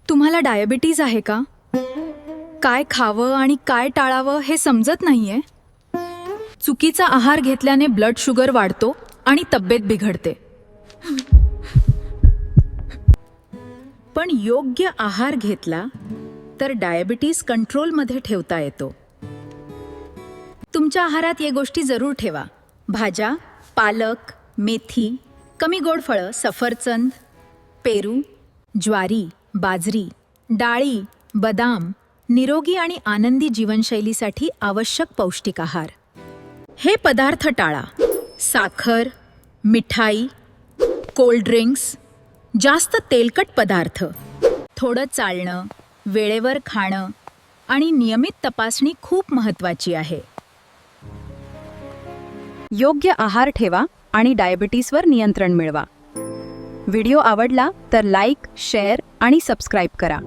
तुम्हाला डायबिटीज आहे का? काय खावं आणि काय टाळावं हे समजत नाहीये. चुकीचा आहार घेतल्याने ब्लड शुगर वाढतो आणि तब्येत बिघडते. पण योग्य आहार घेतला तर डायबिटीज कंट्रोलमध्ये ठेवता येतो. तुमच्या आहारात या गोष्टी जरूर ठेवा. भाज्या, पालक, मेथी, कमी गोड फळं, सफरचंद, पेरू, ज्वारी, बाजरी, डाळी, बदाम, निरोगी आणि आनंदी जीवनशैलीसाठी आवश्यक पौष्टिक आहार. हे पदार्थ टाळा. साखर, मिठाई, कोल्ड ड्रिंक्स, जास्त तेलकट पदार्थ. थोडं चालणं, वेळेवर खाणं आणि नियमित तपासणी खूप महत्त्वाची आहे. योग्य आहार ठेवा आणि डायबिटीसवर नियंत्रण मिळवा. व्हिडिओ आवडला तर लाईक, शेअर आणि सबस्क्राईब करा.